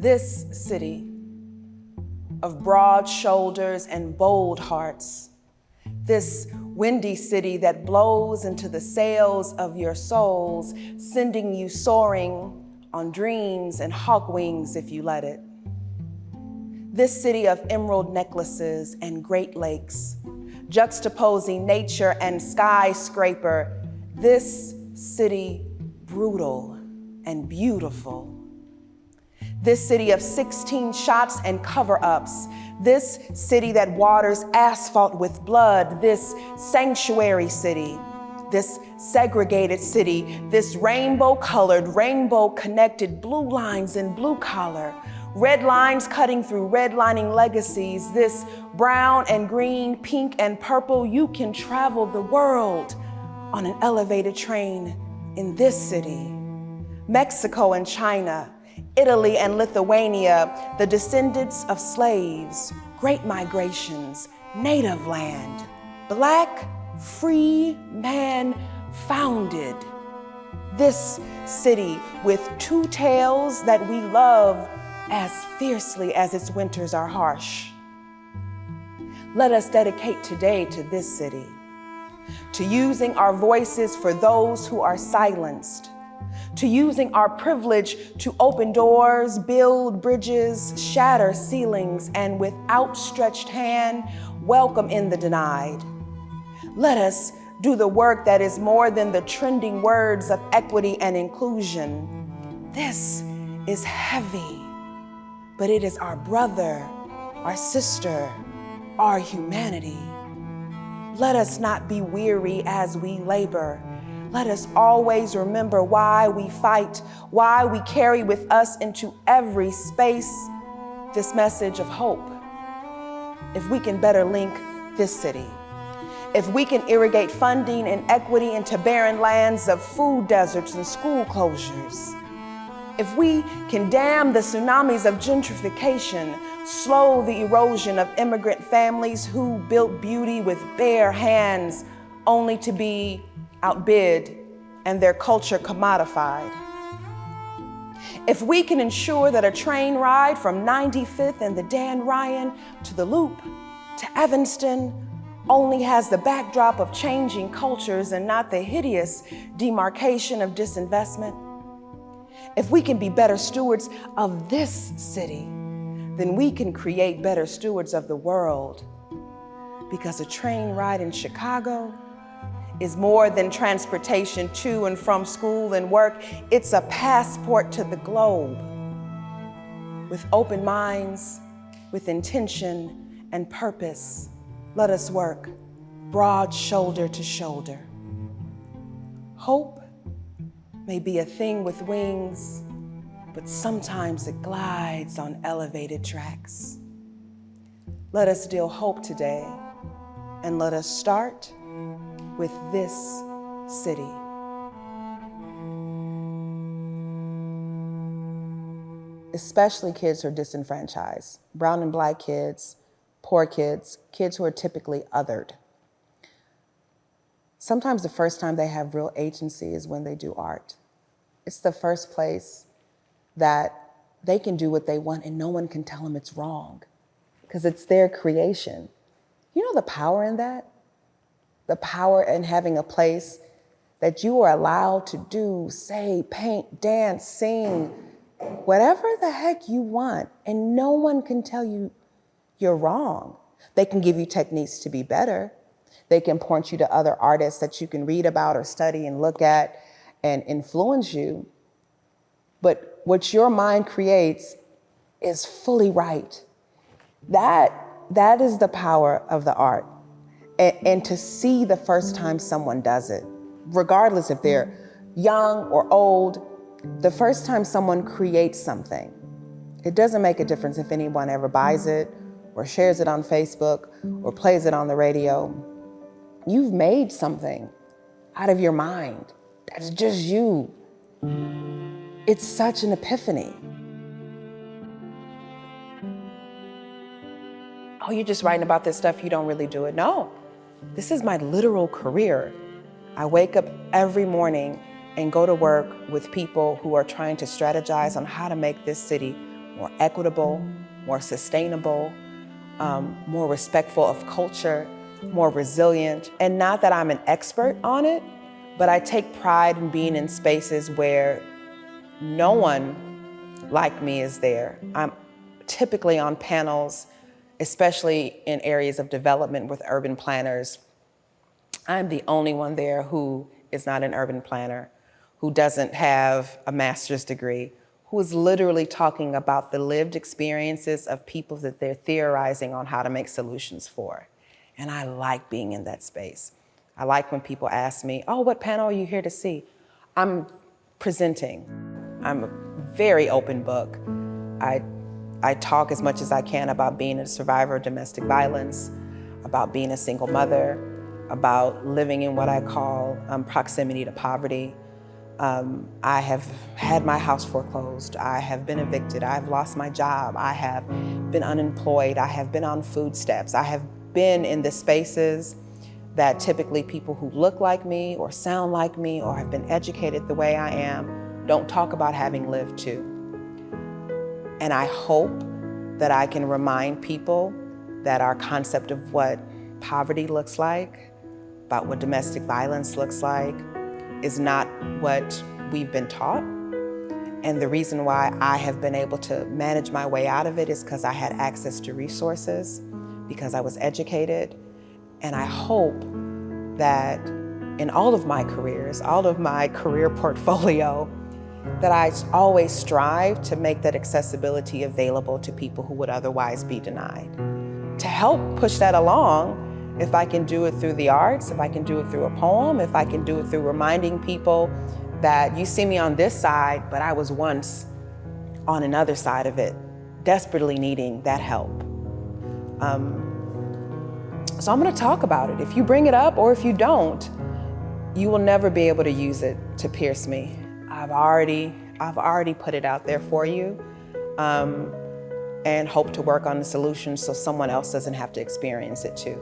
This city of broad shoulders and bold hearts, this windy city that blows into the sails of your souls, sending you soaring on dreams and hawk wings if you let it. This city of emerald necklaces and great lakes, juxtaposing nature and skyscraper. This city brutal and beautiful. This city of 16 shots and cover-ups. This city that waters asphalt with blood. This sanctuary city. This segregated city. This rainbow-colored, rainbow-connected blue lines in blue collar. Red lines cutting through redlining legacies. This brown and green, pink and purple. You can travel the world on an elevated train in this city. Mexico and China, Italy and Lithuania, the descendants of slaves, great migrations, native land, Black, free man founded. This city with two tales that we love as fiercely as its winters are harsh. Let us dedicate today to this city, to using our voices for those who are silenced, to using our privilege to open doors, build bridges, shatter ceilings, and with outstretched hand, welcome in the denied. Let us do the work that is more than the trending words of equity and inclusion. This is heavy, but it is our brother, our sister, our humanity. Let us not be weary as we labor. Let us always remember why we fight, why we carry with us into every space this message of hope. If we can better link this city, if we can irrigate funding and equity into barren lands of food deserts and school closures, if we can dam the tsunamis of gentrification, slow the erosion of immigrant families who built beauty with bare hands only to be outbid and their culture commodified. If we can ensure that a train ride from 95th and the Dan Ryan to the Loop to Evanston only has the backdrop of changing cultures and not the hideous demarcation of disinvestment, if we can be better stewards of this city, then we can create better stewards of the world. Because a train ride in Chicago is more than transportation to and from school and work. It's a passport to the globe. With open minds, with intention and purpose, let us work broad shoulder to shoulder. Hope may be a thing with wings, but sometimes it glides on elevated tracks. Let us deal hope today, and let us start with this city. Especially kids who are disenfranchised, brown and black kids, poor kids, kids who are typically othered. Sometimes the first time they have real agency is when they do art. It's the first place that they can do what they want and no one can tell them it's wrong because it's their creation. You know the power in that? The power in having a place that you are allowed to do, say, paint, dance, sing, whatever the heck you want, and no one can tell you you're wrong. They can give you techniques to be better. They can point you to other artists that you can read about or study and look at and influence you. But what your mind creates is fully right. That is the power of the art. And to see the first time someone does it, regardless if they're young or old, the first time someone creates something, it doesn't make a difference if anyone ever buys it or shares it on Facebook or plays it on the radio. You've made something out of your mind. That's just you. It's such an epiphany. Oh, you're just writing about this stuff, you don't really do it. No, this is my literal career. I wake up every morning and go to work with people who are trying to strategize on how to make this city more equitable, more sustainable, more respectful of culture, more resilient. And not that I'm an expert on it, but I take pride in being in spaces where no one like me is there. I'm typically on panels, especially in areas of development with urban planners. I'm the only one there who is not an urban planner, who doesn't have a master's degree, who is literally talking about the lived experiences of people that they're theorizing on how to make solutions for. And I like being in that space. I like when people ask me, oh, what panel are you here to see? I'm presenting. I'm a very open book. I talk as much as I can about being a survivor of domestic violence, about being a single mother, about living in what I call proximity to poverty. I have had my house foreclosed. I have been evicted. I have lost my job. I have been unemployed. I have been on food stamps. I have been in the spaces that typically people who look like me or sound like me or have been educated the way I am don't talk about having lived to. And I hope that I can remind people that our concept of what poverty looks like, about what domestic violence looks like, is not what we've been taught. And the reason why I have been able to manage my way out of it is because I had access to resources, because I was educated. And I hope that in all of my careers, all of my career portfolio, that I always strive to make that accessibility available to people who would otherwise be denied. To help push that along, if I can do it through the arts, if I can do it through a poem, if I can do it through reminding people that you see me on this side, but I was once on another side of it, desperately needing that help. So I'm gonna talk about it. If you bring it up or if you don't, you will never be able to use it to pierce me. I've already put it out there for you and hope to work on the solution so someone else doesn't have to experience it too.